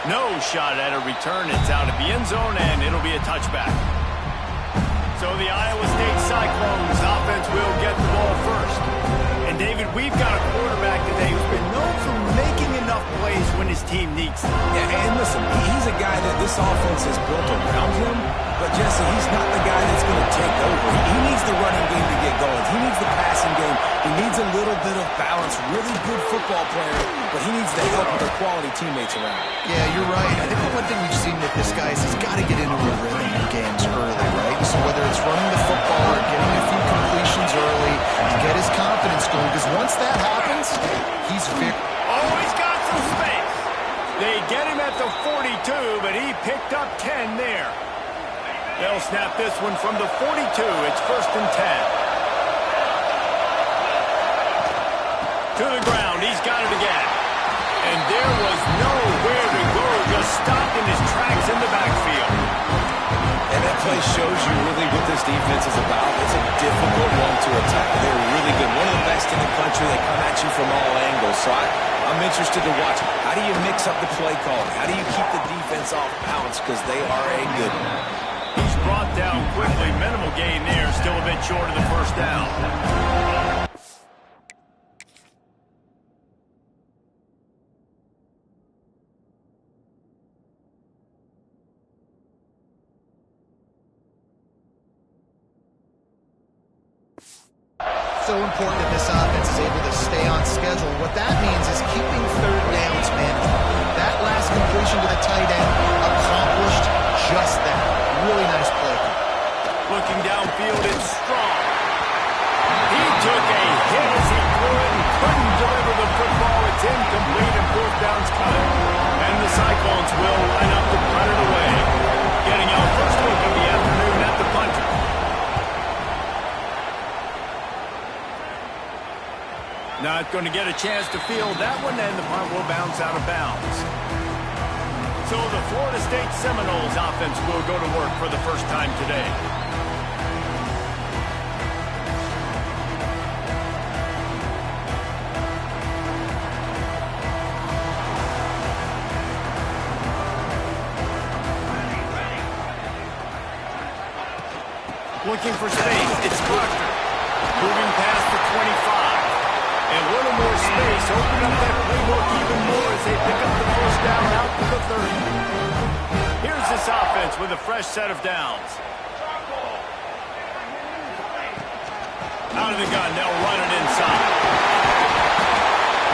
No shot at a return. It's out of the end zone, and it'll be a touchback. So the Iowa State Cyclones offense will get the ball first. And, David, we've got a quarterback today who's been known for making enough plays when his team needs them. Yeah, and listen, he's a guy that this offense is built around him. But, Jesse, he's not the guy that's going to take over. He needs the running game to get going. He needs the passing game. He needs a little bit of balance. Really good football player, but he needs the help of the quality teammates around. Yeah, you're right. I think the one thing we've seen with this guy is he's got to get into a rhythm in games early, right? So whether it's running the football or getting a few completions early to get his confidence going, because once that happens, he's very... Oh, he's got some space. They get him at the 42, but he picked up 10 there. They'll snap this one from the 42. It's 1st and 10. To the ground. He's got it again. And there was nowhere to go. Just stopped in his tracks in the backfield. And that play shows you really what this defense is about. It's a difficult one to attack. They're really good. One of the best in the country. They come at you from all angles. So I'm interested to watch. How do you mix up the play calling? How do you keep the defense off balance? Because they are a good one. He's brought down quickly. Minimal gain there. Still a bit short of the first down. So important that this offense is able to stay on schedule. What that means is keeping third downs manageable. That last completion to the tight end accomplished just that. Really nice play. Looking downfield, it's Strong. He took a hit as he threw it and couldn't deliver the football. It's incomplete and 4th down's coming. And the Cyclones will line up to punt it away. Getting out first look of the afternoon at the punter. Not going to get a chance to field that one, and the punt will bounce out of bounds. So the Florida State Seminoles offense will go to work for the first time today. Looking for space, it's Proctor. Moving past the 25. And a little more space, open up that playbook even more as they pick up the first down out to the 30. Here's this offense with a fresh set of downs. Out of the gun, they'll run it inside.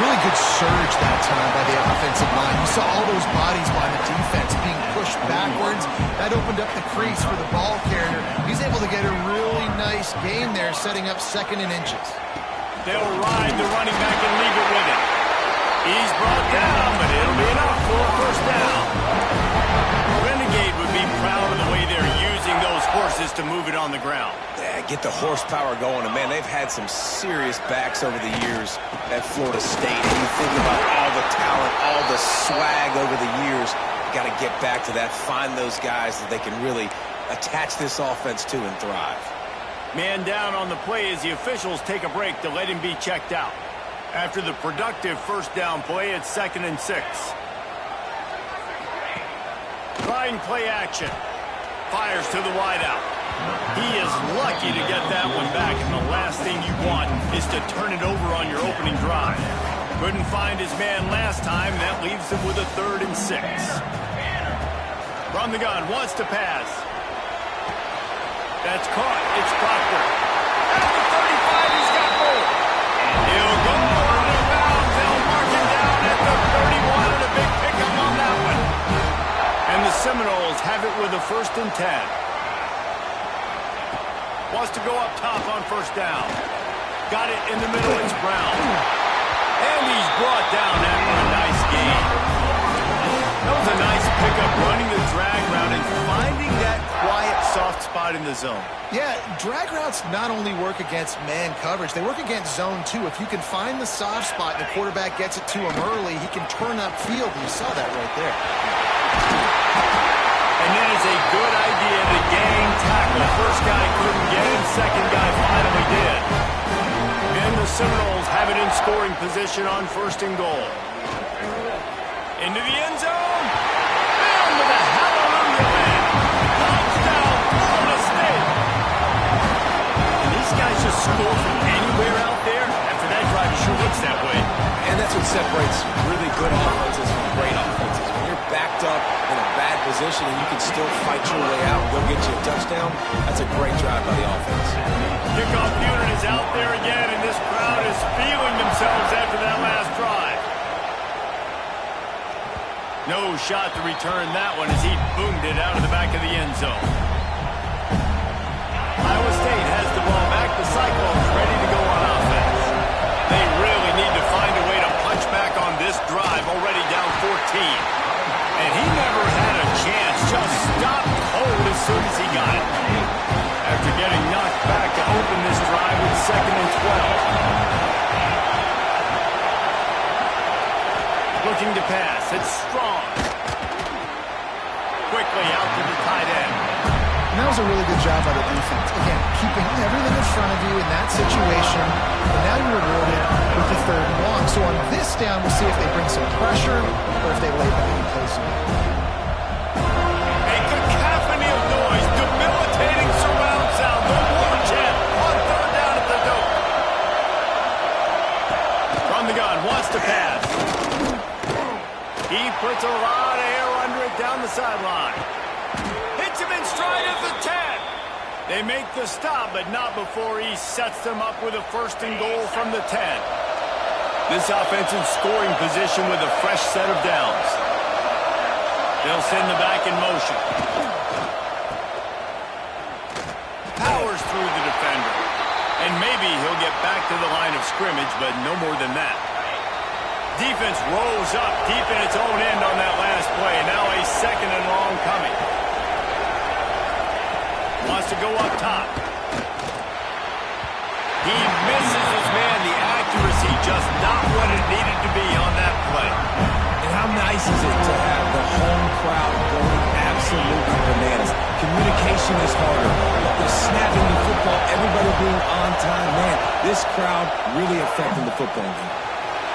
Really good surge that time by the offensive line. You saw all those bodies by the defense being pushed backwards. That opened up the crease for the ball carrier. He's able to get a really nice gain there, setting up 2nd and inches. They'll ride the running back and leave it with him. He's brought down, but it'll be enough for a first down. Renegade would be proud of the way they're using those horses to move it on the ground. Yeah, get the horsepower going. And, man, they've had some serious backs over the years at Florida State. And you think about all the talent, all the swag over the years. You got to get back to that, find those guys that they can really attach this offense to and thrive. Man down on the play as the officials take a break to let him be checked out. After the productive first down play, it's 2nd and 6. Trying play action. Fires to the wideout. He is lucky to get that one back, and the last thing you want is to turn it over on your opening drive. Couldn't find his man last time. That leaves him with a 3rd and 6. From the gun, wants to pass. That's caught. It's Proctor. At the 35, he's got more. He'll go out of bounds. They'll mark him down at the 31, and a big pickup on that one. And the Seminoles have it with a 1st and 10. Wants to go up top on first down. Got it in the middle. It's Brown. And he's brought down after a nice gain. That was a nice pickup, running the drag route and finding that quiet, soft spot in the zone. Yeah, drag routes not only work against man coverage, they work against zone too. If you can find the soft spot and the quarterback gets it to him early, he can turn upfield. You saw that right there. And then it's a good idea to gang tackle. First guy couldn't get him, second guy finally did. And the Seminoles have it in scoring position on 1st and goal. Into the end zone. with a hallelujah man. Touchdown, Florida State. And these guys just score from anywhere out there. After that drive, it sure looks that way. And that's what separates really good offenses from great offenses. When you're backed up in a bad position and you can still fight your way out and go get you a touchdown, that's a great drive by the offense. Kickoff unit is out there again, and this crowd is feeling themselves after that last drive. No shot to return that one as he boomed it out of the back of the end zone. Iowa State has the ball back. The Cyclones ready to go on offense. They really need to find a way to punch back on this drive, already down 14. And he never had a chance, just stopped cold as soon as he got it. After getting knocked back to open this drive with 2nd and 12. Looking to pass, it's Strong. Quickly out to the tight end. And that was a really good job by the defense. Again, keeping everything in front of you in that situation. And now you're rewarded with the 3rd and long. So on this down, we'll see if they bring some pressure or if they lay back and play some. A cacophony of noise, debilitating surround sound. The war chant on 3rd down at the dope. From the gun, wants to pass. He puts a lot of air under it down the sideline. Hits him in stride at the 10. They make the stop, but not before he sets them up with a 1st and goal from the 10. This offense in scoring position with a fresh set of downs. They'll send the back in motion. Powers through the defender. And maybe he'll get back to the line of scrimmage, but no more than that. Defense rolls up deep in its own end on that last play. Now a 2nd and long coming. Wants to go up top. He misses his man. The accuracy just not what it needed to be on that play. And how nice is it to have the home crowd going absolutely bananas? Communication is harder. The snapping the football, everybody being on time. Man, this crowd really affecting the football game.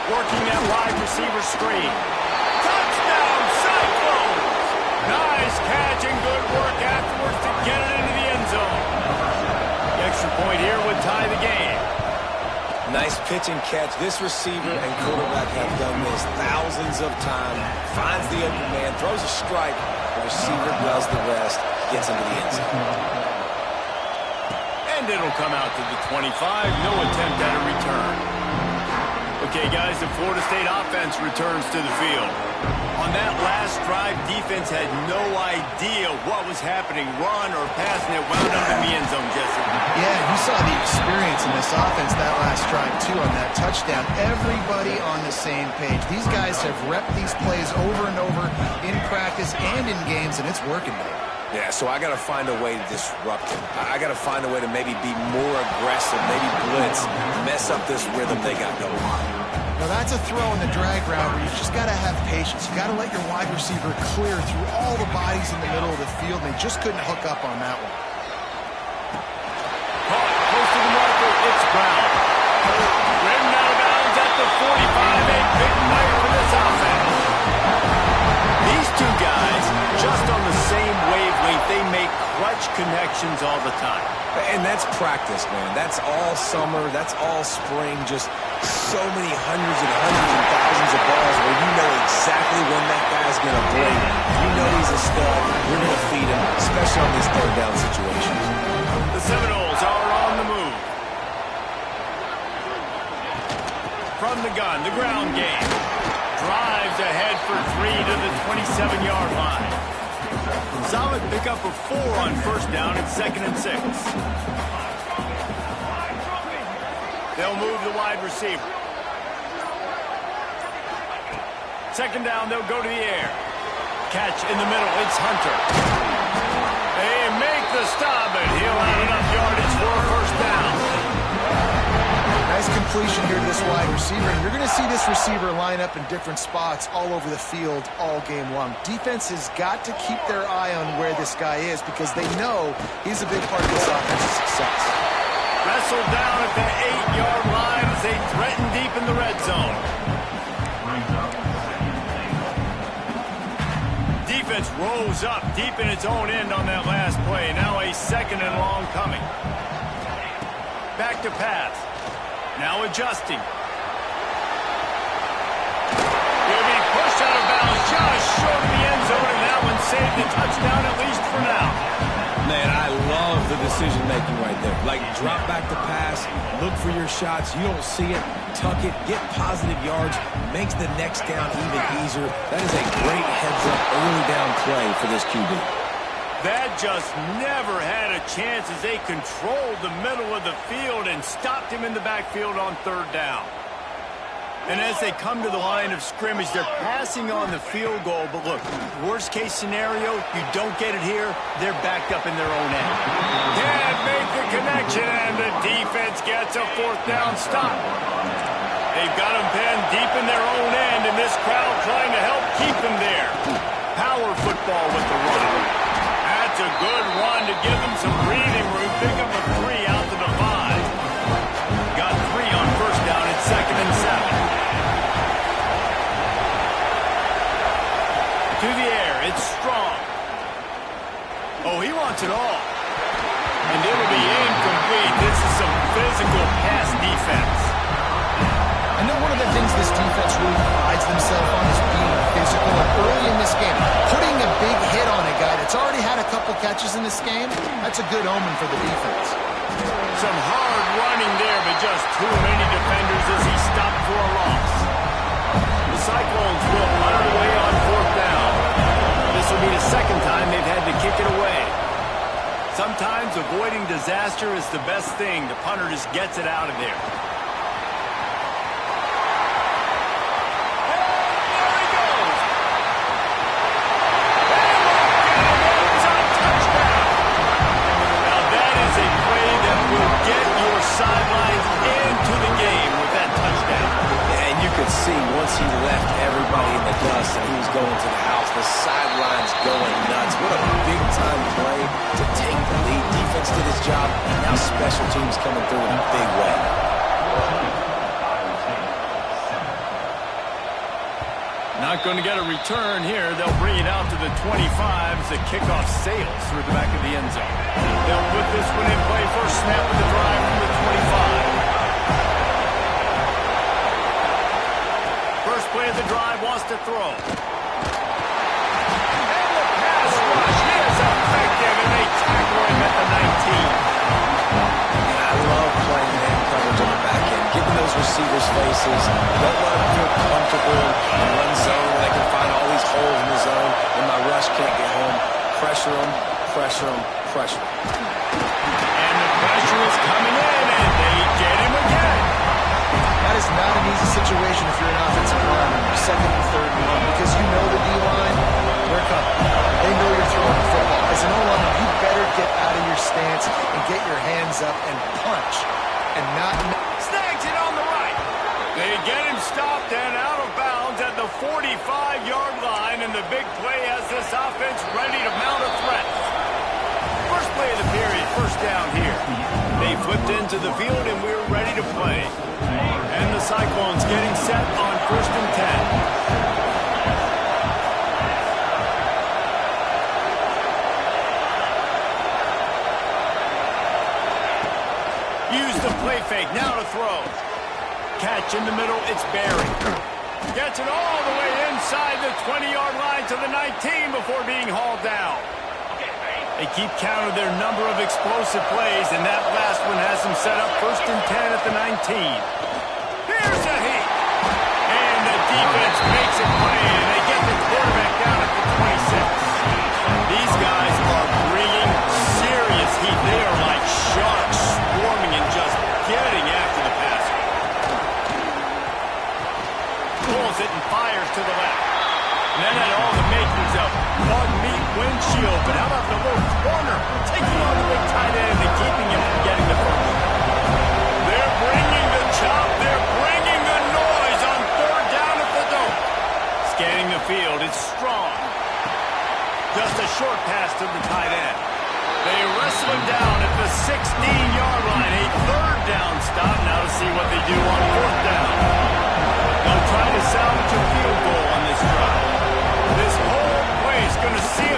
Working that wide receiver screen. Touchdown, Cyclones! Nice catch and good work afterwards to get it into the end zone. The extra point here would tie the game. Nice pitch and catch. This receiver and quarterback have done this thousands of times. Finds the open man, throws a strike. The receiver does the rest, gets into the end zone. And it'll come out to the 25. No attempt at a return. Okay, guys, the Florida State offense returns to the field. On that last drive, defense had no idea what was happening. Run or pass, and it wound up in the end zone, Jesse. Yeah, you saw the experience in this offense that last drive, too, on that touchdown. Everybody on the same page. These guys have repped these plays over and over in practice and in games, and it's working, baby. Yeah, so I got to find a way to disrupt him. I got to find a way to maybe be more aggressive, maybe blitz, mess up this rhythm they got going on. Now that's a throw in the drag route where you've just got to have patience. You've got to let your wide receiver clear through all the bodies in the middle of the field, and they just couldn't hook up on that one. Close to the marker, it's Brown. Ridden out of bounds at the 45, a big night for this offense. These two guys, just on the same wavelength, they make clutch connections all the time. And that's practice, man. That's all summer. That's all spring. Just so many hundreds and thousands of balls where you know exactly when that guy's going to break. You know he's a stud. You're going to feed him, especially on these 3rd down situations. The Seminoles are on the move. From the gun, the ground game. Drives ahead for 3 to the 27-yard line. Solid pickup of 4 on 1st down and 2nd and 6. They'll move the wide receiver. 2nd down, they'll go to the air. Catch in the middle, it's Hunter. They make the stop, and he'll have enough yardage for a 1st down. Nice completion here to this wide receiver, and you're going to see this receiver line up in different spots all over the field all game long. Defense has got to keep their eye on where this guy is because they know he's a big part of this offense's success. Wrestled down at the 8-yard line as they threaten deep in the red zone. Defense rose up deep in its own end on that last play. Now a 2nd and long coming. Back to pass. Now adjusting. He'll be pushed out of bounds just short of the end zone, and that one saved the touchdown at least for now. Man, I love the decision-making right there. Like, drop back to pass, look for your shots. You don't see it, tuck it, get positive yards, makes the next down even easier. That is a great heads-up early down play for this QB. That just never had a chance as they controlled the middle of the field and stopped him in the backfield on 3rd down. And as they come to the line of scrimmage, they're passing on the field goal. But look, worst case scenario, you don't get it here, they're backed up in their own end. Can't make the connection, and the defense gets a 4th down stop. They've got them pinned deep in their own end, and this crowd trying to help keep them there. Power football with the run. That's a good run to give them some breathing room. Pick up a 3 out to the 5. Got 3 on 1st down at 2nd and 7. To the air, it's Strong. Oh, he wants it all. And it'll be incomplete. This is some physical pass defense. I know one of the things this defense really prides themselves on is being physical. And early in this game, putting a big hit on a guy that's already had a couple catches in this game, that's a good omen for the defense. Some hard running there, but just too many defenders as he stopped for a loss. The Cyclones will punt it away on 4th down. This will be the 2nd time they've had to kick it away. Sometimes avoiding disaster is the best thing. The punter just gets it out of there. Sidelines into the game with that touchdown. And you could see once he left everybody in the dust and he was going to the house, the sidelines going nuts. What a big-time play to take the lead. Defense did his job, and now special teams coming through in a big way. Not going to get a return here. They'll bring it out to the 25 as the kickoff sails through the back of the end zone. They'll put this one in play. First snap of the drive from the 25. First play of the drive, wants to throw. And the pass rush is effective, and they tackle him at the 19. And I love playing man coverage on the back end, giving those receivers faces. Don't let them feel comfortable in one zone where they can find all these holes in the zone and my rush can't get home. Pressure them, pressure them, pressure them. And the pressure is coming in, and they get him again. That is not an easy situation if you're an offensive lineman. You're 2nd and 3rd and 1 because you know the D-line, they're coming. They know you're throwing the football. As an O-lineman, you better get out of your stance and get your hands up and punch and not... Snags it on the right. They get him stopped and out of bounds at the 45-yard line, and the big play has this offense ready to mount a threat. First play of the period, 1st down here. They flipped into the field, and we're ready to play. And the Cyclones getting set on 1st and 10. Use the play fake, now to throw. Catch in the middle, it's Barry. Gets it all the way inside the 20-yard line to the 19 before being hauled down. They keep count of their number of explosive plays, and that last one has them set up 1st and 10 at the 19. Here's a heat. And the defense makes a play, and they get the quarterback down at the 26. These guys are bringing serious heat. They are like sharks swarming and just getting after the passer. Pulls it and fires to the left. And that had all the makings of bug meat windshield. But how about the little corner taking on the big tight end and keeping him from getting the first? They're bringing the chop. They're bringing the noise on 3rd down at the dome. Scanning the field, it's Strong. Just a short pass to the tight end. They wrestle him down at the 16-yard line. A 3rd down stop. Now to see what they do on 4th down. They'll try to salvage a field goal on this drive. This whole play is going to seal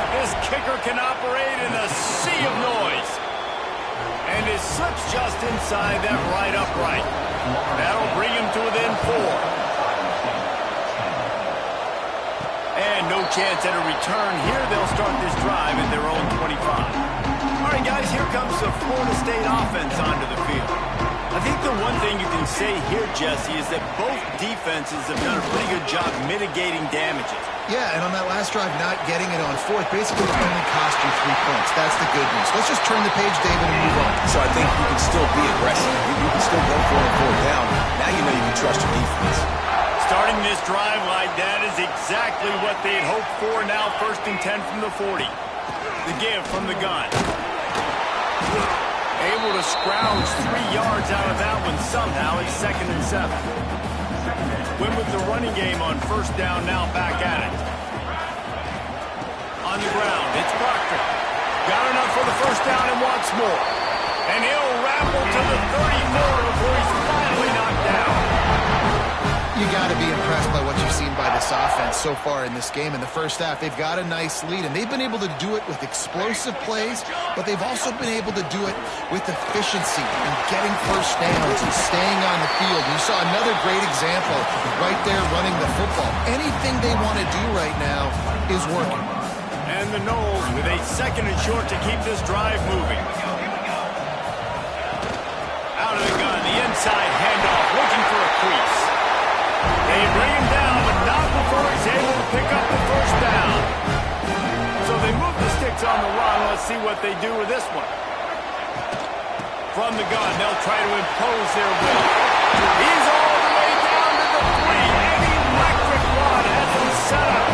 inside that right upright. That'll bring him to within 4. And no chance at a return here. They'll start this drive at their own 25. All right, guys, here comes the Florida State offense onto the field. I think the one thing you can say here, Jesse, is that both defenses have done a pretty good job mitigating damages. Yeah, and on that last drive, not getting it on 4th, basically only cost you 3 points. That's the good news. Let's just turn the page, David, and move on. So I think you can still be aggressive. You can still go for it and 4th down. Now you know you can trust your defense. Starting this drive like that is exactly what they'd hoped for. Now 1st and 10 from the 40. The give from the gun. Able to scrounge 3 yards out of that one somehow. It's 2nd and 7. Win with the running game on 1st down, now back at it. On the ground, it's Proctor. Got enough for the 1st down and wants more. And he'll ramble to the 34 before he's finally knocked down. You got to be impressed by what you've seen by this offense so far in this game. In the first half, they've got a nice lead, and they've been able to do it with explosive plays, but they've also been able to do it with efficiency and getting 1st downs and staying on the field. You saw another great example right there running the football. Anything they want to do right now is working. And the Noles with a 2nd and short to keep this drive moving. Out of the gun, the inside handoff, looking for a crease. They bring him down, but not before he's able to pick up the 1st down. So they move the sticks on the run. Let's see what they do with this one. From the gun, they'll try to impose their will. He's all the way down to the 3. An electric run has him set up.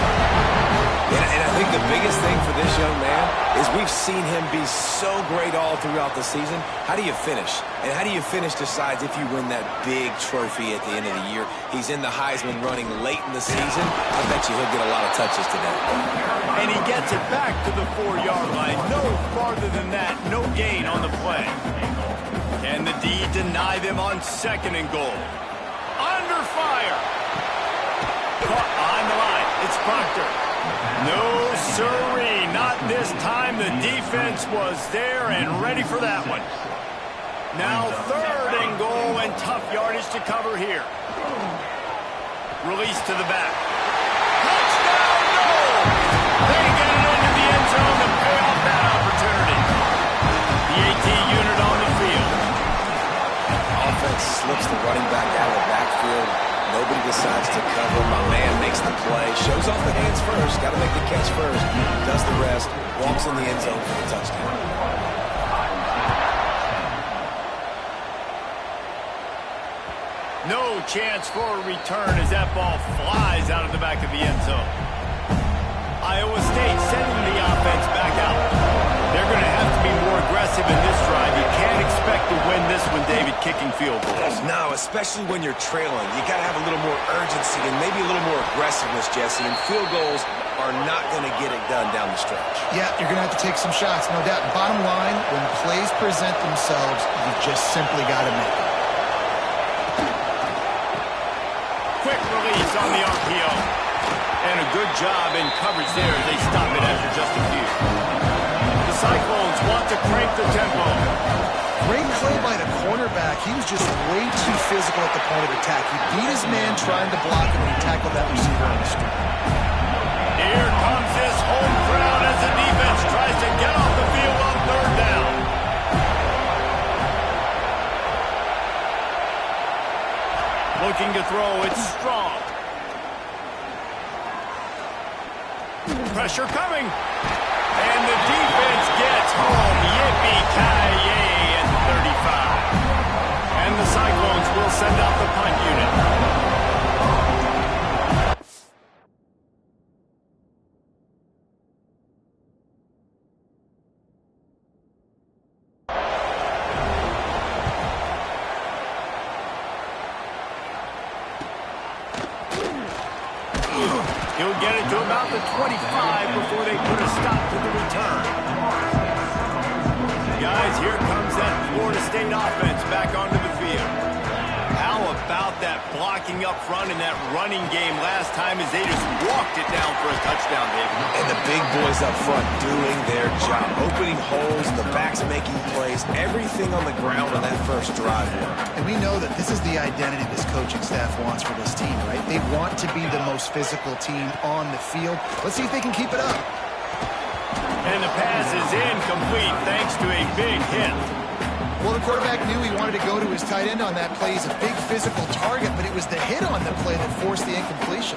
And I think the biggest thing for this young man is we've seen him be so great all throughout the season. How do you finish? And how do you finish decides if you win that big trophy at the end of the year. He's in the Heisman running late in the season. I bet you he'll get a lot of touches today. And he gets it back to the 4-yard line. No farther than that. No gain on the play. Can the D deny them on 2nd and goal? Under fire. Caught on the line. It's Proctor. No, sirree, not this time. The defense was there and ready for that one. Now 3rd and goal and tough yardage to cover here. Release to the back. Touchdown, no! They get it into the end zone to pay off that opportunity. The AT unit on the field. Offense slips the running back out of the backfield. Nobody decides to cover. My man makes the play. Shows off the hands first. Got to make the catch first. Does the rest. Walks in the end zone for the touchdown. No chance for a return as that ball flies out of the back of the end zone. Iowa State sending the offense back out. They're going to have to be more aggressive in this drive. You can't expect to win this one, David, kicking field goals. No, especially when you're trailing. You got to have a little more urgency and maybe a little more aggressiveness, Jesse. And field goals are not going to get it done down the stretch. Yeah, you're going to have to take some shots, no doubt. Bottom line, when plays present themselves, you just simply got to make it. Quick release on the RPO. And a good job in coverage there as they stop it after just a few. The Cyclones want to crank the tempo. Great play by the cornerback. He was just way too physical at the point of attack. He beat his man trying to block him, and he tackled that receiver on the street. Here comes this home crowd as the defense tries to get off the field on 3rd down. Looking to throw, it's Strong. Pressure coming. And the defense gets home. Yippee-ki-yay at 35. And the Cyclones will send out the punt unit. He'll get it to about the 25 before they put a stop to the return. Guys, here comes that Florida State offense back onto the field. How about about that blocking up front and that running game last time as they just walked it down for a touchdown, David. And the big boys up front doing their job, opening holes, the backs making plays, everything on the ground on that first drive. And we know that this is the identity this coaching staff wants for this team, right? They want to be the most physical team on the field. Let's see if they can keep it up. And the pass is incomplete thanks to a big hit. Well, the quarterback knew he wanted to go to his tight end on that play. He's a big physical target, but it was the hit on the play that forced the incompletion.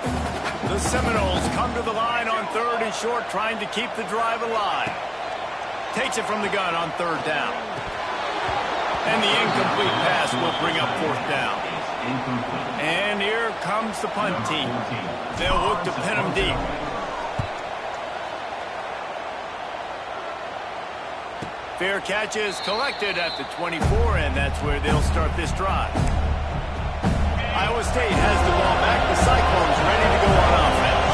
The Seminoles come to the line on 3rd and short, trying to keep the drive alive. Takes it from the gun on 3rd down. And the incomplete pass will bring up 4th down. And here comes the punt team. They'll look to pin them deep. Fair catch is collected at the 24, and that's where they'll start this drive. Iowa State has the ball back. The Cyclones ready to go on offense.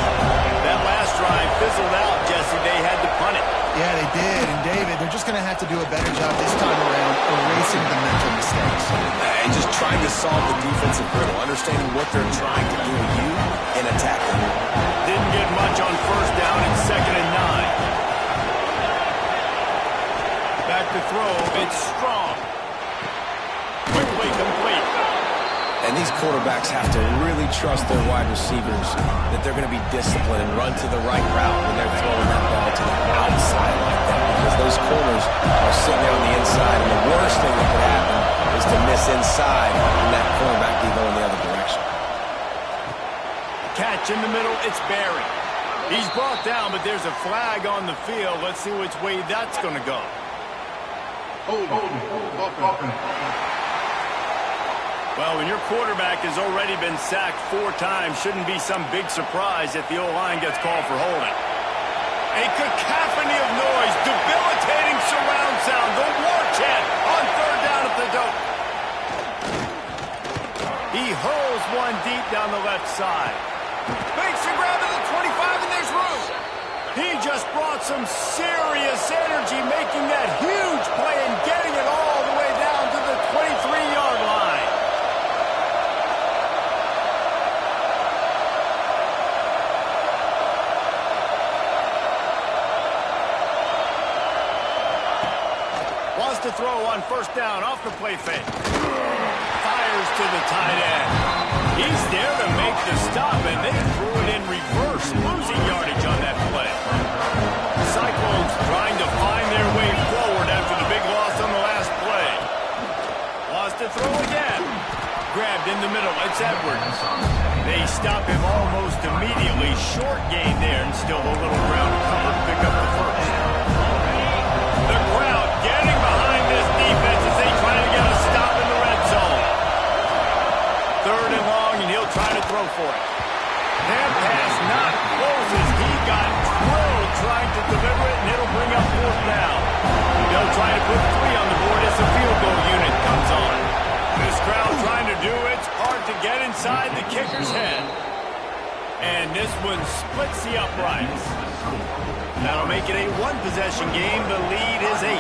That last drive fizzled out, Jesse. They had to punt it. Yeah, they did. And, David, they're just going to have to do a better job this time around erasing the mental mistakes. And just trying to solve the defensive riddle, understanding what they're trying to do to you and attacking. Didn't get much on 1st down and 2nd and 9. Back to throw, it's Strong. Quickly complete. And these quarterbacks have to really trust their wide receivers that they're going to be disciplined and run to the right route when they're throwing that ball to the outside like that, because those corners are sitting there on the inside, and the worst thing that could happen is to miss inside and that cornerback be going the other direction. Catch in the middle, it's Barry. He's brought down, but there's a flag on the field. Let's see which way that's going to go. Well, when your quarterback has already been sacked 4 times, shouldn't be some big surprise if the O-line gets called for holding. A cacophony of noise, debilitating surround sound, the war chant on 3rd down at the dope. He hurls one deep down the left side. Makes the grab to the 25, and there's room. He just brought some serious energy, making that huge play and getting it all the way down to the 23-yard line. Wants to throw on 1st down off the play fake. Fires to the tight end. He's there to make the stop, and they threw it in reverse, losing yardage on that play. The Cyclones trying to find their way forward after the big loss on the last play. Wants to throw again. Grabbed in the middle, it's Edwards. They stop him almost immediately. Short gain there, and still a little ground cover to pick up the 1st. The crowd getting behind this defense as they try to get a stop in the red zone. 3rd and long, and he'll try to throw for it. That pass not closes. He got drilled trying to deliver it, and it'll bring up 4th down. They'll try to put 3 on the board as the field goal unit comes on. This crowd trying to do its part to get inside the kicker's head. And this one splits the uprights. That'll make it a 1-possession game. The lead is 8.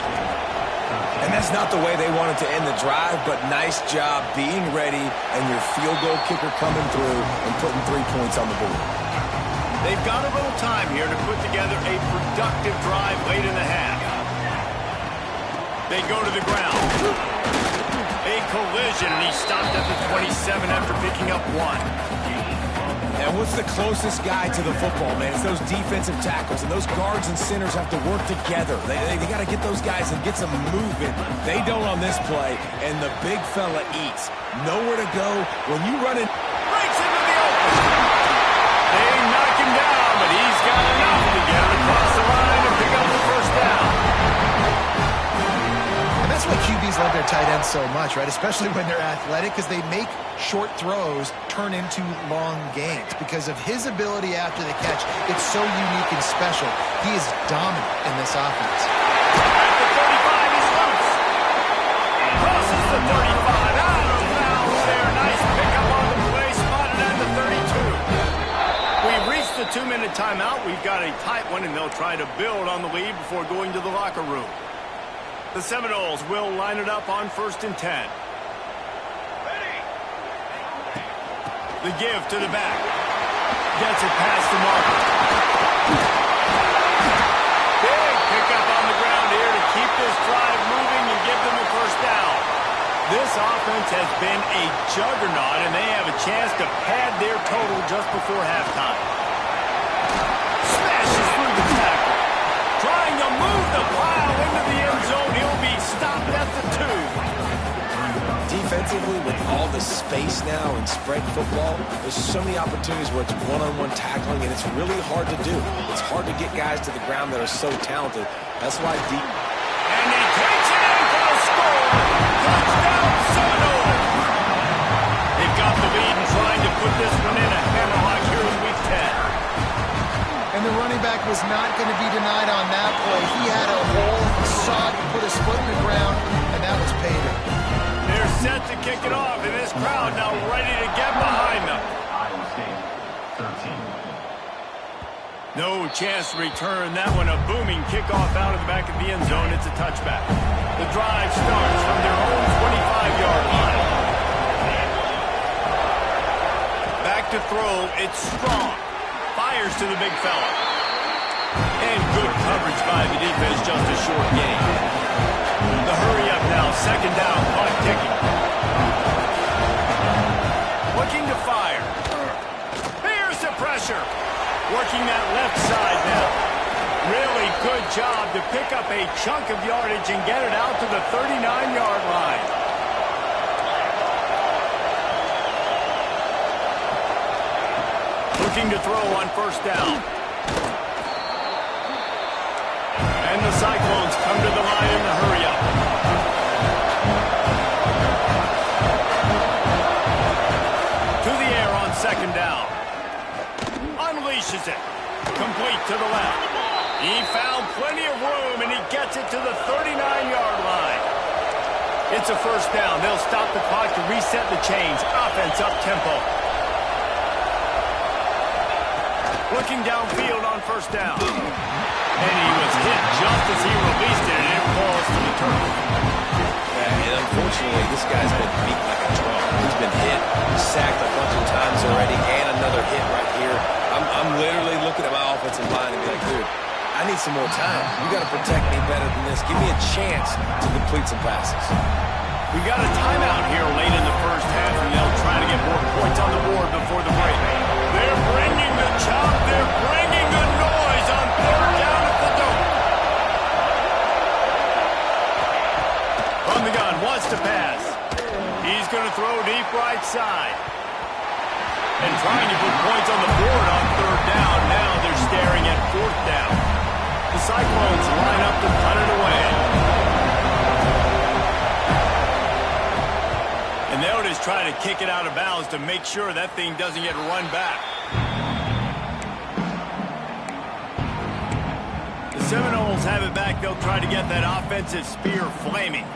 And that's not the way they wanted to end the drive, but nice job being ready and your field goal kicker coming through and putting 3 points on the board. They've got a little time here to put together a productive drive late in the half. They go to the ground. A collision, and he stopped at the 27 after picking up 1. And what's the closest guy to the football, man? It's those defensive tackles, and those guards and centers have to work together. They got to get those guys and get some movement. They don't on this play, and the big fella eats. Nowhere to go. When you run in... Breaks into the open. They knock him down, but he's got enough to get him across the line and pick up the 1st down. And that's why QBs love their tight ends so much, right? Especially when they're athletic, because they make short throws turn into long gains. Because of his ability after the catch, it's so unique and special. He is dominant in this offense. At the 35, he's loose. Crosses the 35, out of bounds there. Nice pickup on the play, spotted at the 32. We've reached the 2-minute timeout. We've got a tight one, and they'll try to build on the lead before going to the locker room. The Seminoles will line it up on 1st and 10. The give to the back. Gets it past the marker. Big pickup on the ground here to keep this drive moving and give them a first down. This offense has been a juggernaut, and they have a chance to pad their total just before halftime. Smashes through the tackle. Trying to move the pile into the end zone. He'll be stopped at the 2. Defensively, with all the space now and spread football, there's so many opportunities where it's one-on-one tackling, and it's really hard to do. It's hard to get guys to the ground that are so talented. That's why deep. And he takes it in for the score. Touchdown, Seminoles. They've got the lead and trying to put this one in a hammerlock here in Week 10. And the running back was not going to be denied on that play. He had a hole, saw it, put his foot in the ground, and that was pay dirt. They're set to kick it off, and this crowd now ready to get behind them. Iowa State, 13. No chance to return that one. A booming kickoff out of the back of the end zone. It's a touchback. The drive starts from their own 25-yard line. Back to throw. It's Strong. Fires to the big fella. And good coverage by the defense, just a short gain. The hurry up now, second down, clock ticking. Looking to fire. Here's the pressure. Working that left side now. Really good job to pick up a chunk of yardage and get it out to the 39-yard line. Looking to throw on first down. And the Cyclones come to the line in the hurry up. To the air on second down. Unleashes it. Complete to the left. He found plenty of room, and he gets it to the 39-yard line. It's a first down. They'll stop the clock to reset the chains. Offense up tempo. Looking downfield on first down. And he was hit just as he released it, and it falls to the turf. Yeah, and unfortunately, this guy's been beat like a drum. He's been hit, sacked a bunch of times already, and another hit right here. I'm literally looking at my offensive line and be like, dude, I need some more time. You got to protect me better than this. Give me a chance to complete some passes. We got a timeout here late in the first half, and they'll try to get more points on the board before the break. They're bringing the chop. They're bringing the noise on third down at the Dome. On the gun, wants to pass. He's going to throw deep right side. And trying to put points on the board on third down. Now they're staring at fourth down. The Cyclones line up to punt it away. And they'll just try to kick it out of bounds to make sure that thing doesn't get run back. The Seminoles have it back. They'll try to get that offensive spear flaming.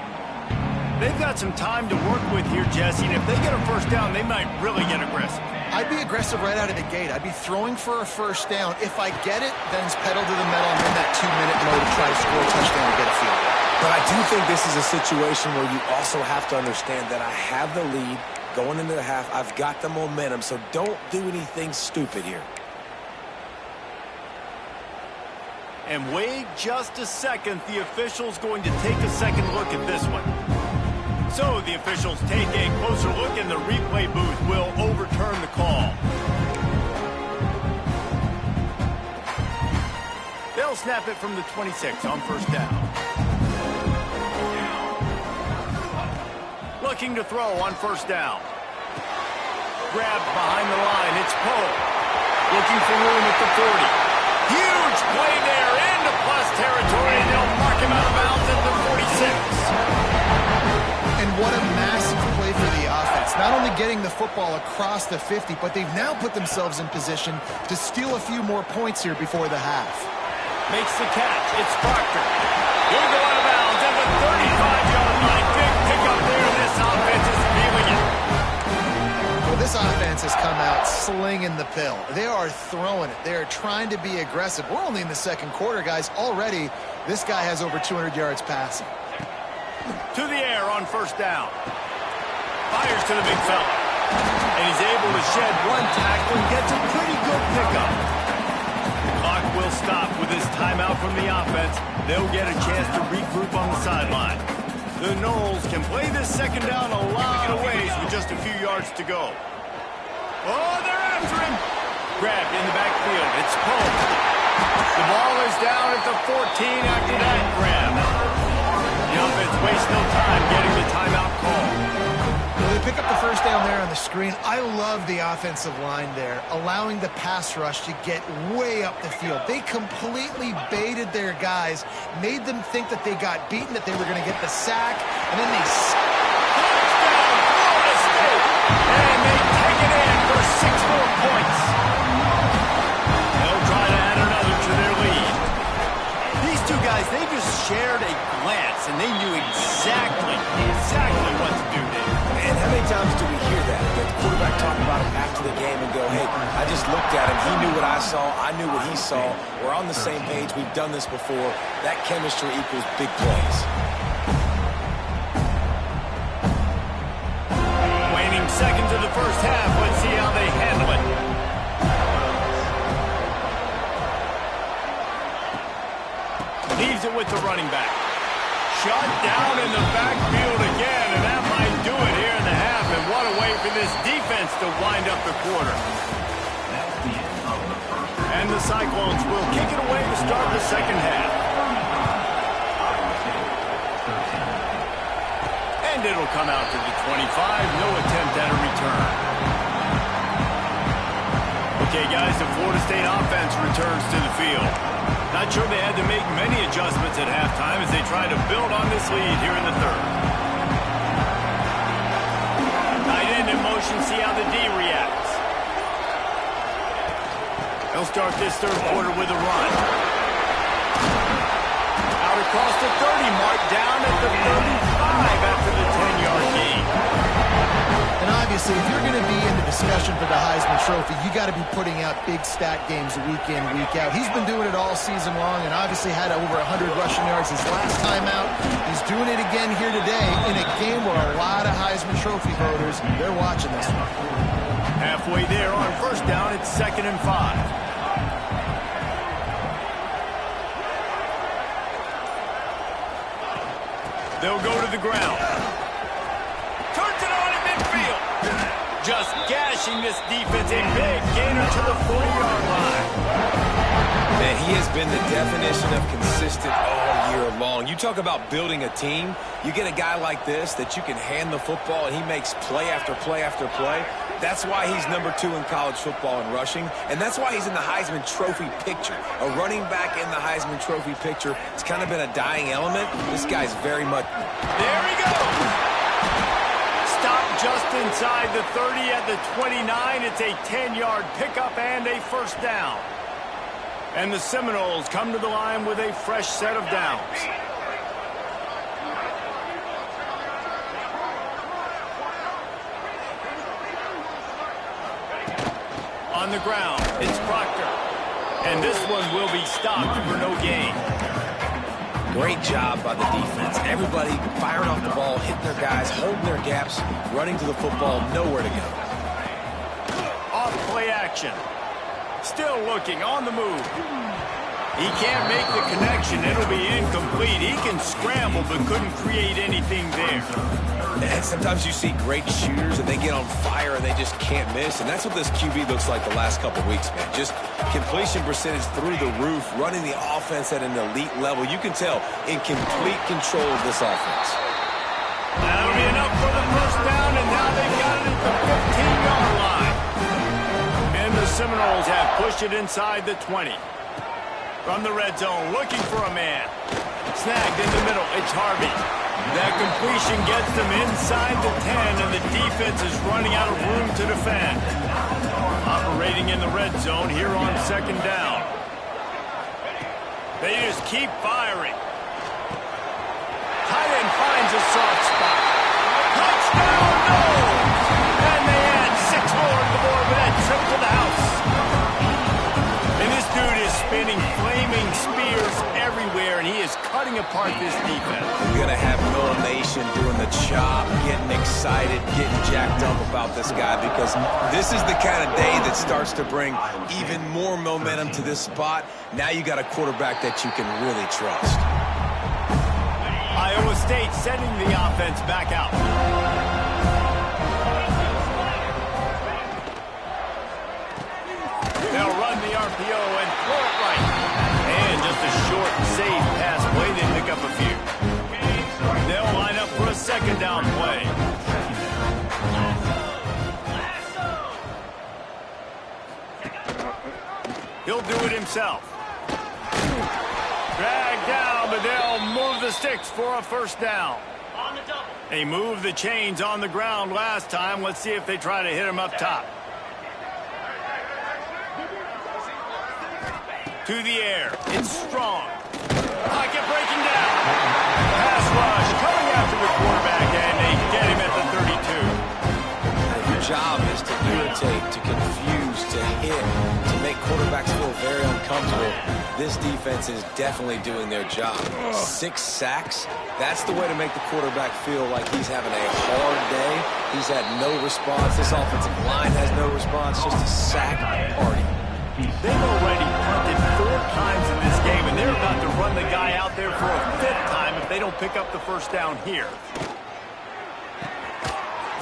They've got some time to work with here, Jesse, and if they get a first down, they might really get aggressive. I'd be aggressive right out of the gate. I'd be throwing for a first down. If I get it, then it's pedal to the metal. I'm in that 2-minute mode to try to score a touchdown and get a field goal. But I do think this is a situation where you also have to understand that I have the lead going into the half. I've got the momentum, so don't do anything stupid here. And wait just a second. The official's going to take a second look at this one. So the officials take a closer look, and the replay booth will overturn the call. They'll snap it from the 26 on first down. Looking to throw on first down. Grabbed behind the line. It's Poe. Looking for room at the 40. Huge play there into plus territory, and they'll mark him out of bounds at the 46. And what a massive play for the offense. Not only getting the football across the 50, but they've now put themselves in position to steal a few more points here before the half. Makes the catch. It's Proctor. He'll go out of bounds at the 35-yard line. Big pickup there. This offense is feeling it. Well, this offense has come out slinging the pill. They are throwing it. They are trying to be aggressive. We're only in the second quarter, guys. Already, this guy has over 200 yards passing. To the air on first down. Fires to the big fella. And he's able to shed one tackle and gets a pretty good pickup. The clock will stop with this timeout from the offense. They'll get a chance to regroup on the sideline. The Noles can play this second down a lot of ways with just a few yards to go. Oh, they're after him. Grabbed in the backfield. It's pulled. The ball is down at the 14 after that grab. The offense wastes no time getting the timeout call. Well, they pick up the first down there on the screen. I love the offensive line there, allowing the pass rush to get way up the field. They completely baited their guys, made them think that they got beaten, that they were going to get the sack, and then they... Touchdown, Florida State! And they take it in for 6 more points. They'll try to add another to their lead. These two guys, they just shared a glance, and they knew exactly what to do there. And how many times do we hear that? The quarterback talk about it after the game and go, hey, I just looked at him. He knew what I saw. I knew what he saw. We're on the same page. We've done this before. That chemistry equals big plays. Waning seconds of the first half. Let's see how they handle it. Leaves it with the running back. Shut down in the backfield again, and that might do it here in the half. And what a way for this defense to wind up the quarter. And the Cyclones will kick it away to start the second half. And it'll come out to the 25. No attempt at a return. Okay, guys, the Florida State offense returns to the field. Not sure they had to make many adjustments at halftime as they try to build on this lead here in the third. Tight end in motion, see how the D reacts. They'll start this third quarter with a run. Out across the 30 mark, down at the 35 after the 10-yard gain. And obviously, if you're going to be in the discussion for the Heisman Trophy, you got to be putting out big stat games week in, week out. He's been doing it all season long and obviously had over 100 rushing yards his last time out. He's doing it again here today in a game where a lot of Heisman Trophy voters, they're watching this one. Halfway there on first down, it's 2nd and 5. They'll go to the ground. Turns it on in midfield. Just gashing this defense. A big gainer to the 40-yard line. Man, he has been the definition of consistent all year long. You talk about building a team. You get a guy like this that you can hand the football and he makes play after play after play. That's why he's number 2 in college football in rushing, and that's why he's in the Heisman Trophy picture. A running back in the Heisman Trophy picture. It's kind of been a dying element. This guy's very much... There he goes! Stopped just inside the 30 at the 29. It's a 10-yard pickup and a first down. And the Seminoles come to the line with a fresh set of downs. On the ground, it's Proctor. And this one will be stopped for no gain. Great job by the defense. Everybody firing off the ball, hitting their guys, holding their gaps, running to the football, nowhere to go. Off play action. Still looking, on the move. He can't make the connection. It'll be incomplete. He can scramble, but couldn't create anything there. And sometimes you see great shooters, and they get on fire, and they just can't miss. And that's what this QB looks like the last couple weeks, man. Just completion percentage through the roof, running the offense at an elite level. You can tell in complete control of this offense. That'll be enough for the first down, and now they've got it at the 15-yard line. And the Seminoles have pushed it inside the 20. From the red zone, looking for a man. Snagged in the middle, it's Harvey. That completion gets them inside the 10, and the defense is running out of room to defend. Operating in the red zone here on second down. They just keep firing. Tight end finds a soft spot. Touchdown, no! And they add 6 more to the board with that trip to the house. And this dude is spinning, flaming spears everywhere, and he is cutting apart this defense. You're going to have Miller Nation doing the chop, getting excited, getting jacked up about this guy, because this is the kind of day that starts to bring even more momentum to this spot. Now you got a quarterback that you can really trust. Iowa State sending the offense back out. They'll run the RPO and throw it right. And just a short, safe pass play. They pick up a few. They'll line up for a second down play. He'll do it himself. Drag down, but they'll move the sticks for a first down. They moved the chains on the ground last time. Let's see if they try to hit him up top. To the air. It's strong. Pocket breaking down. Pass rush coming after the quarterback, and they get him at the 32. Your job is to irritate, to confuse, to hit, to make quarterbacks feel very uncomfortable. This defense is definitely doing their job. 6 sacks, that's the way to make the quarterback feel like he's having a hard day. He's had no response. This offensive line has no response, just a sack party. They've already punted 4 times in this game, and they're about to run the guy out there for a 5th time if they don't pick up the first down here.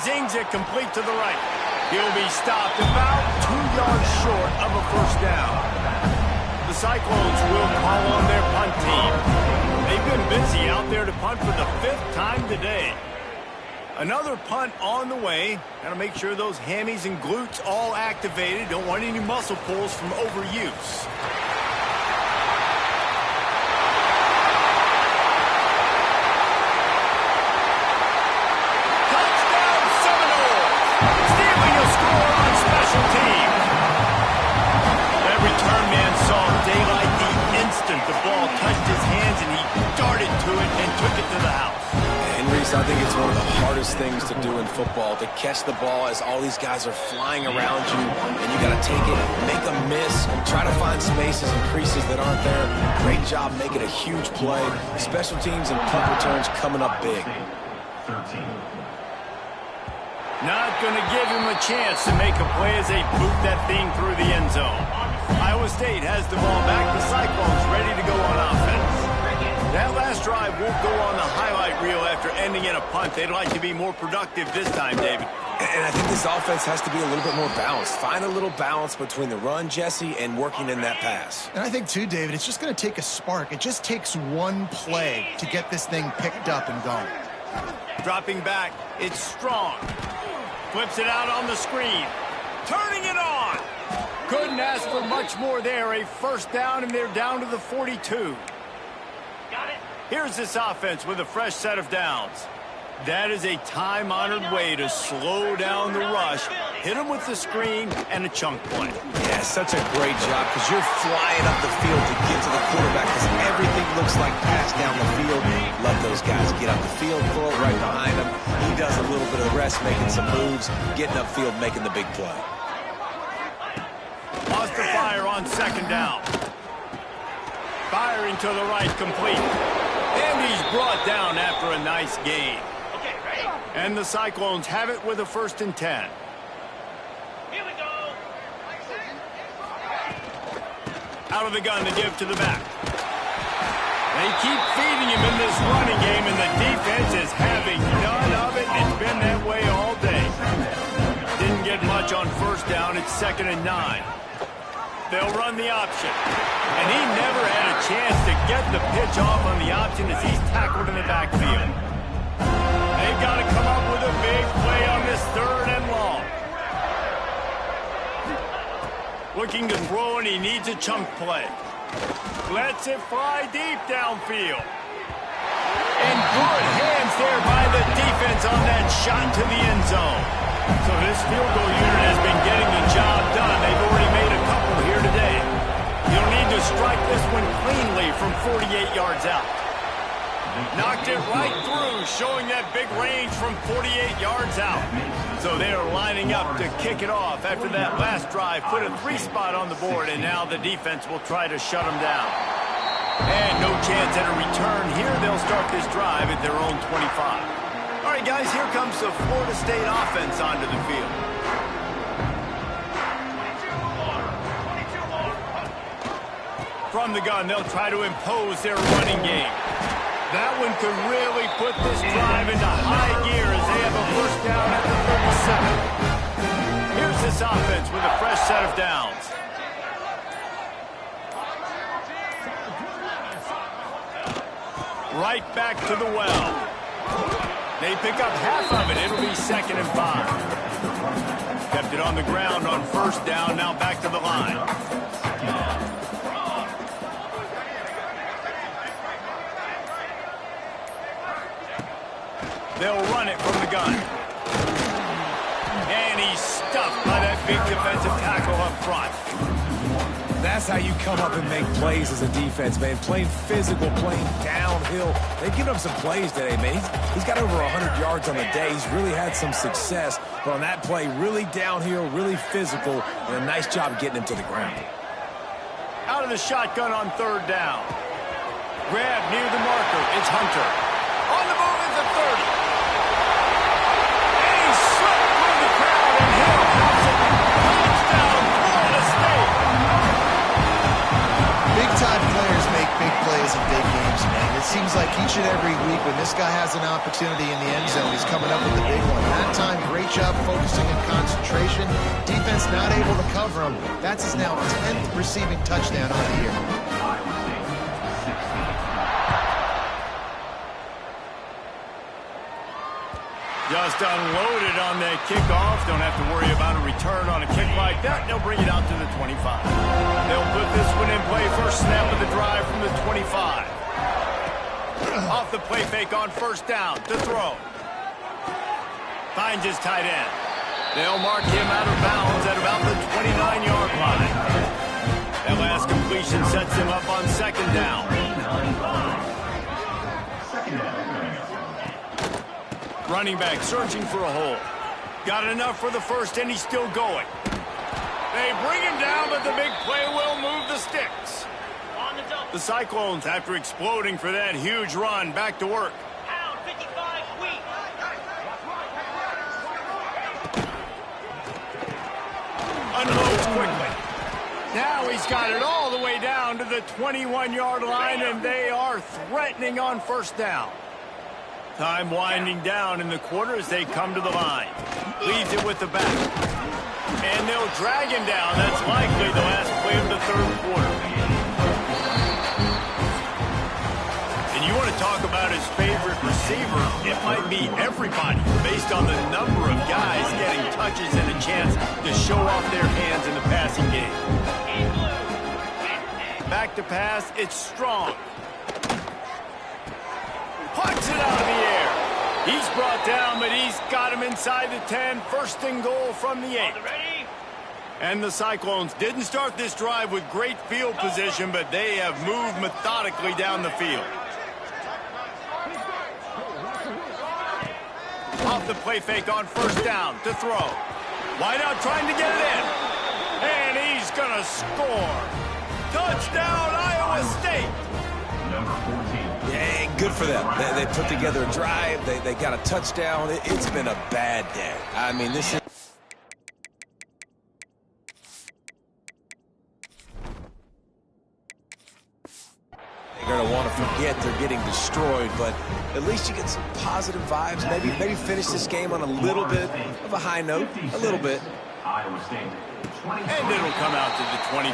Zings it complete to the right. He'll be stopped about 2 yards short of a first down. The Cyclones will call on their punt team. They've been busy out there to punt for the 5th time today. Another punt on the way. Got to make sure those hammies and glutes all activated. Don't want any muscle pulls from overuse. Touchdown Seminoles! Stealing a score on special teams. That return man saw daylight the instant the ball touched his hands, and he darted to it and took it to the house. And Reese, I think it's one of the hardest things to do in football, to catch the ball as all these guys are flying around you, and you got to take it, make a miss, and try to find spaces and creases that aren't there. Great job making a huge play. Special teams and punt returns coming up big. Not going to give him a chance to make a play as they boot that thing through the end zone. Iowa State has the ball back. The Cyclones ready to go on offense. That last drive won't go on the highlight reel after ending in a punt. They'd like to be more productive this time, David. And I think this offense has to be a little bit more balanced. Find a little balance between the run, Jesse, and working in that pass. And I think, too, David, it's just going to take a spark. It just takes one play to get this thing picked up and going. Dropping back. It's strong. Flips it out on the screen. Turning it on. Couldn't ask for much more there. A first down, and they're down to the 42. Here's this offense with a fresh set of downs. That is a time-honored way to slow down the rush, hit them with the screen, and a chunk play. Yeah, such a great job, because you're flying up the field to get to the quarterback, because everything looks like pass down the field. Let those guys get up the field, throw it right behind him. He does a little bit of the rest, making some moves, getting upfield, making the big play. Lost the fire on second down. Firing to the right, complete. And he's brought down after a nice gain. And the Cyclones have it with a 1st and 10. Here we go. Out of the gun to give to the back. They keep feeding him in this running game, and the defense is having none of it. It's been that way all day. Didn't get much on first down. It's 2nd and 9. They'll run the option. And he never had a chance to get the pitch off on the option as he's tackled in the backfield. They've got to come up with a big play on this 3rd and long. Looking to throw, and he needs a chunk play. Lets it fly deep downfield. And good hands there by the defense on that shot to the end zone. So this field goal unit has been getting the job done. They've already made a couple here today. You'll need to strike this one cleanly from 48 yards out. Knocked it right through, showing that big range from 48 yards out. So they are lining up to kick it off after that last drive. Put a 3-spot on the board, and now the defense will try to shut them down. And no chance at a return here. They'll start this drive at their own 25. All right, guys, here comes the Florida State offense onto the field. From the gun, they'll try to impose their running game. That one could really put this drive into high gear as they have a first down at the 37. Here's this offense with a fresh set of downs. Right back to the well. They pick up half of it. It'll be 2nd and 5. Kept it on the ground on first down. Now back to the line. They'll run it from the gun. And he's stuffed by that big defensive tackle up front. That's how you come up and make plays as a defense, man. Playing physical, playing downhill. They've given up some plays today, man. He's got over 100 yards on the day. He's really had some success. But on that play, really downhill, really physical, and a nice job getting him to the ground. Out of the shotgun on 3rd down. Grab near the marker. It's Hunter. On the move is the 30. And he slipped through the crowd, and Hill has it. Touchdown, Florida State. Big-time players make big plays in big games, man. It seems like each and every week when this guy has an opportunity in the end zone, he's coming up with the big one. That time, great job focusing and concentration. Defense not able to cover him. That's his now 10th receiving touchdown on the year. Just unloaded on that kickoff. Don't have to worry about a return on a kick like that. They'll bring it out to the 25. They'll put this one in play. First snap of the drive from the 25. Off the play fake on first down to throw. Finds his tight end. They'll mark him out of bounds at about the 29-yard line. That last completion sets him up on 2nd down. Running back searching for a hole. Got enough for the first, and he's still going. They bring him down, but the big play will move the sticks. The Cyclones, after exploding for that huge run, back to work. Pound 55 weak. Unloads quickly. Now he's got it all the way down to the 21-yard line, and they are threatening on first down. Time winding down in the quarter as they come to the line. Leaves it with the back. And they'll drag him down. That's likely the last play of the 3rd quarter. And you want to talk about his favorite receiver, it might be everybody based on the number of guys getting touches and a chance to show off their hands in the passing game. Back to pass, it's Strong. Punts it out of the air. He's brought down, but he's got him inside the 10. 1st and goal from the 8. And the Cyclones didn't start this drive with great field position, but they have moved methodically down the field. Off the play fake on first down to throw. Wide out trying to get it in. And he's going to score. Touchdown, Iowa State. Yeah, good for them. They put together a drive. They got a touchdown. It's been a bad day. I mean, this is... They're going to want to forget they're getting destroyed, but at least you get some positive vibes. Maybe finish this game on a little bit of a high note. A little bit. And it'll come out to the 25.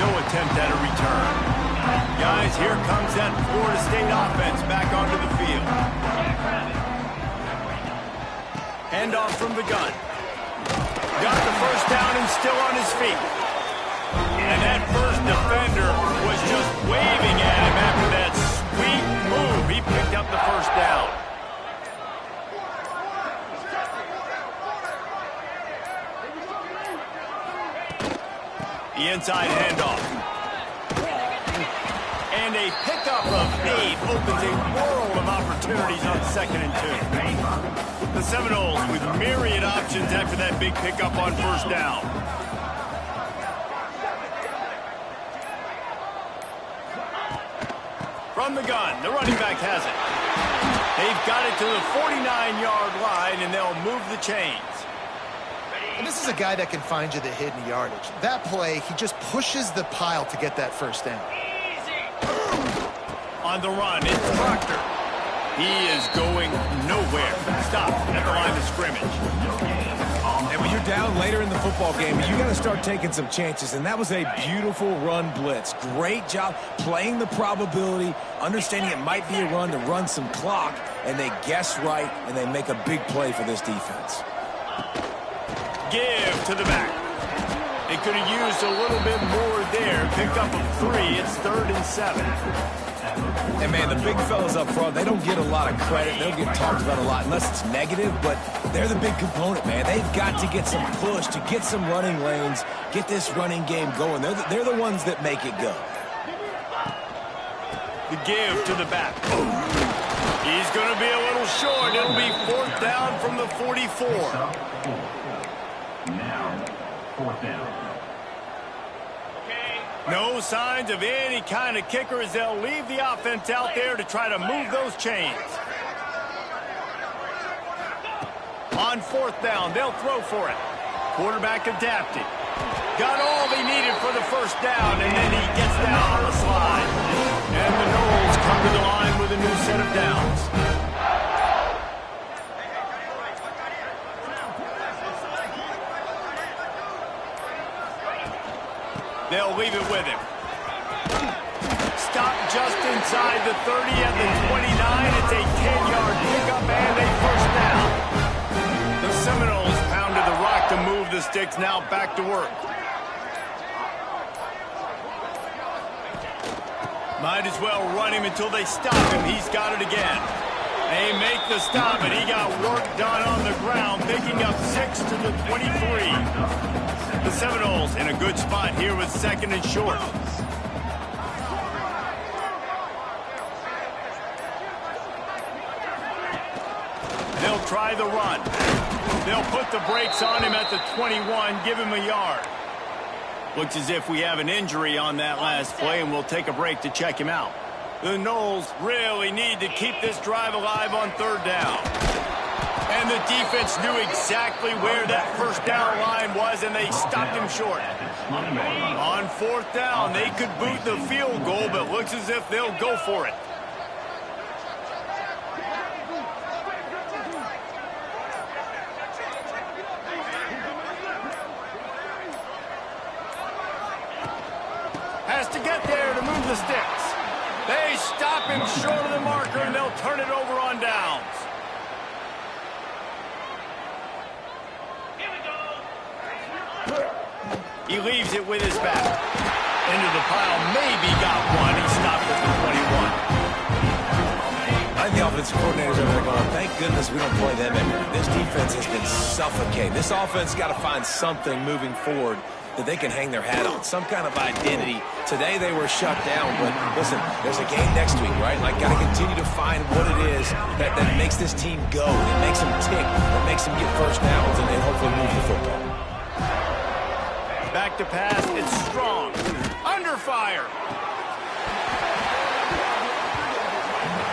No attempt at a return. Guys, here comes that Florida State offense back onto the field. Handoff from the gun. Got the first down and still on his feet. And that first defender was just waving at him after that sweet move. He picked up the first down. The inside handoff. And a pickup of 8 opens a world of 30s on 2nd and 2. The Seminoles with myriad options after that big pickup on first down. From the gun, the running back has it. They've got it to the 49-yard line, and they'll move the chains. And this is a guy that can find you the hidden yardage. That play, he just pushes the pile to get that first down. On the run, it's Proctor. He is going nowhere. Stop at the line of scrimmage. And when you're down later in the football game, you got to start taking some chances. And that was a beautiful run blitz. Great job playing the probability, understanding it might be a run to run some clock, and they guess right, and they make a big play for this defense. Give to the back. They could have used a little bit more there. Picked up a 3. It's 3rd and 7. And, man, the big fellas up front, they don't get a lot of credit. They don't get talked about a lot unless it's negative, but they're the big component, man. They've got to get some push, to get some running lanes, get this running game going. They're the ones that make it go. The give to the back. He's going to be a little short. It'll be 4th down from the 44. Now, 4th down. No signs of any kind of kicker as they'll leave the offense out there to try to move those chains. On 4th down, they'll throw for it. Quarterback adapted. Got all he needed for the first down, and then he gets down on the slide. And the Noles come to the line with a new set of downs. They'll leave it with him. Stop just inside the 30 at the 29. It's a 10-yard pickup and a first down. The Seminoles pounded the rock to move the sticks. Now back to work. Might as well run him until they stop him. He's got it again. They make the stop, and he got work done on the ground, picking up 6 to the 23. The Seminoles in a good spot here with 2nd and short. They'll try the run. They'll put the brakes on him at the 21, give him a yard. Looks as if we have an injury on that last play, and we'll take a break to check him out. The Noles really need to keep this drive alive on 3rd down. And the defense knew exactly where that first down line was, and they stopped him short. On 4th down, they could boot the field goal, but looks as if they'll go for it. Has to get there to move the sticks. They stop him short of the marker, and they'll turn it over on downs. He leaves it with his back. Into the pile, maybe got one. He stopped at the 21. I think the offensive coordinators over there going, thank goodness we don't play them anymore. This defense has been suffocating. This offense got to find something moving forward that they can hang their hat on, some kind of identity. Today they were shut down, but listen, there's a game next week, right? Like, got to continue to find what it is that makes this team go, that makes them tick, that makes them get first downs, and then hopefully move the football. Back to pass, it's Strong. Under fire.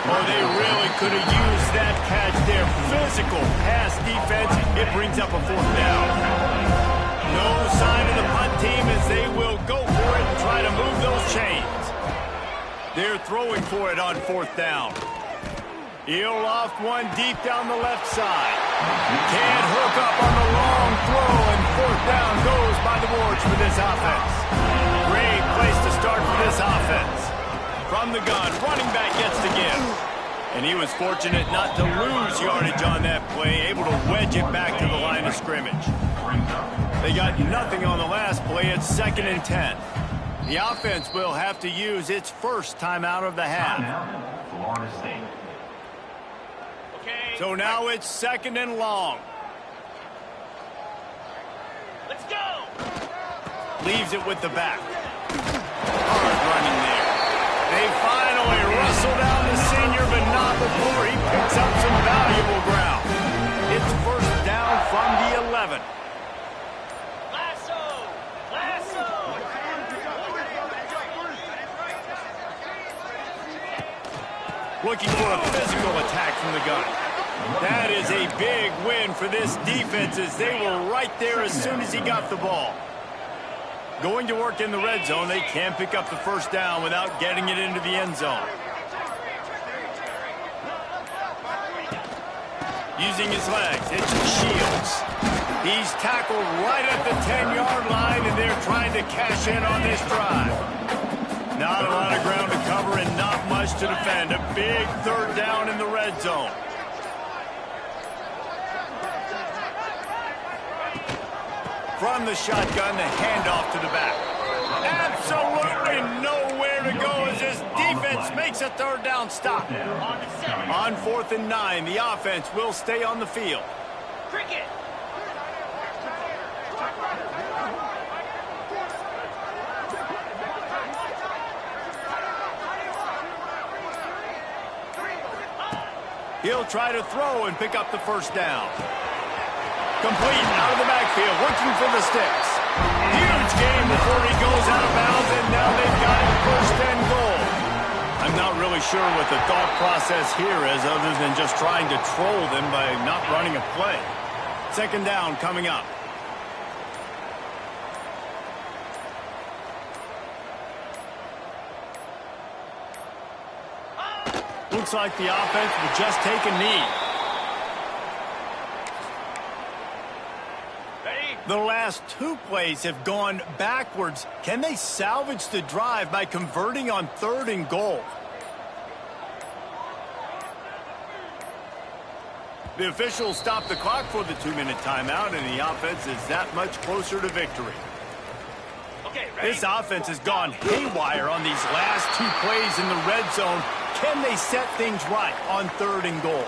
Oh, they really could have used that catch there. Physical pass defense. It brings up a 4th down. No sign of the punt team as they will go for it and try to move those chains. They're throwing for it on 4th down. He'll loft one deep down the left side. Can't hook up on the long throw, and 4th down goes by the boards for this offense. Great place to start for this offense. From the gun, running back gets the give. And he was fortunate not to lose yardage on that play, able to wedge it back to the line of scrimmage. They got nothing on the last play. It's 2nd and 10. The offense will have to use its first timeout of the half. Florida State. So now it's 2nd and long. Let's go! Leaves it with the back. Hard running there. They finally wrestle down the senior, but not before he picks looking for a physical attack from the gun. That is a big win for this defense as they were right there as soon as he got the ball. Going to work in the red zone, they can't pick up the first down without getting it into the end zone. Using his legs, it's Shields. He's tackled right at the 10-yard line, and they're trying to cash in on this drive. Not a lot of ground to cover and not much to defend. A big third down in the red zone. From the shotgun, the handoff to the back. Absolutely nowhere to go as this defense makes a third down stop. On 4th and 9, the offense will stay on the field. Cricket. He'll try to throw and pick up the first down. Complete out of the backfield, looking for the sticks. Huge game before he goes out of bounds, and now they've got it first and goal. I'm not really sure what the thought process here is other than just trying to troll them by not running a play. Second down coming up. Looks like the offense will just take a knee. The last two plays have gone backwards. Can they salvage the drive by converting on 3rd and goal? The officials stop the clock for the 2-minute timeout, and the offense is that much closer to victory. Okay, ready? This offense has gone haywire on these last two plays in the red zone. Can they set things right on 3rd and goal?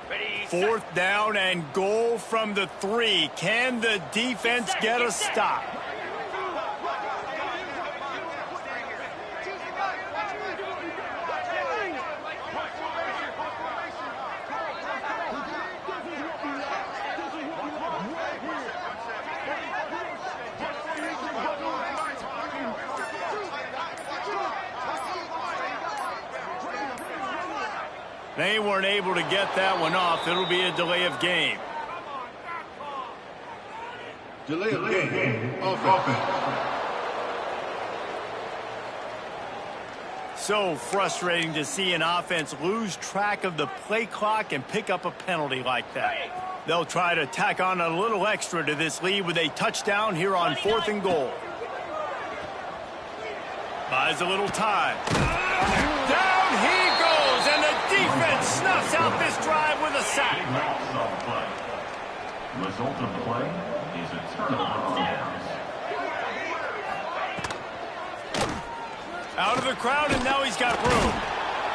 Ready, 4th down and goal from the 3. Can the defense get a stop? They weren't able to get that one off. It'll be a delay of game. Delay of game. Offense. So frustrating to see an offense lose track of the play clock and pick up a penalty like that. They'll try to tack on a little extra to this lead with a touchdown here on 4th and goal. Buys a little time. Down he goes, and the defense snuffs out this drive with a sack. Result of the play is a turnover on downs. Out of the crowd, and now he's got room.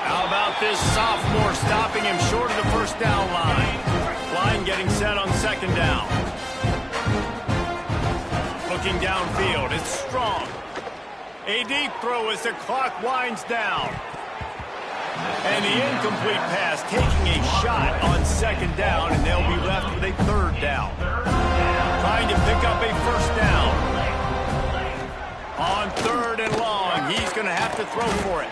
How about this sophomore stopping him short of the first down line? Line getting set on 2nd down. Looking downfield, it's Strong. A deep throw as the clock winds down. And the incomplete pass taking a shot on 2nd down, and they'll be left with a 3rd down. Trying to pick up a first down. On 3rd and long, he's going to have to throw for it.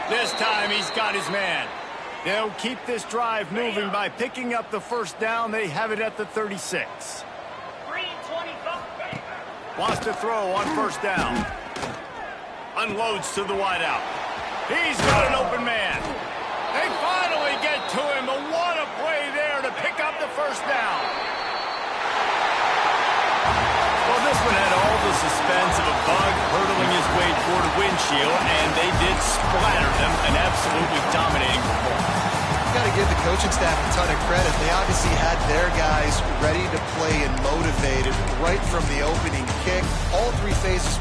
This time he's got his man. They'll keep this drive moving by picking up the first down. They have it at the 36. 3:25. Wants to throw on first down. Unloads to the wideout. He's got an open man. They finally get to him, but what a play there to pick up the first down. Well, this one had all the suspense of a bug hurtling his way toward a windshield, and they did splatter them, an absolutely dominating performance. Got to give the coaching staff a ton of credit. They obviously had their guys ready to play and motivated right from the opening kick. All 3 phases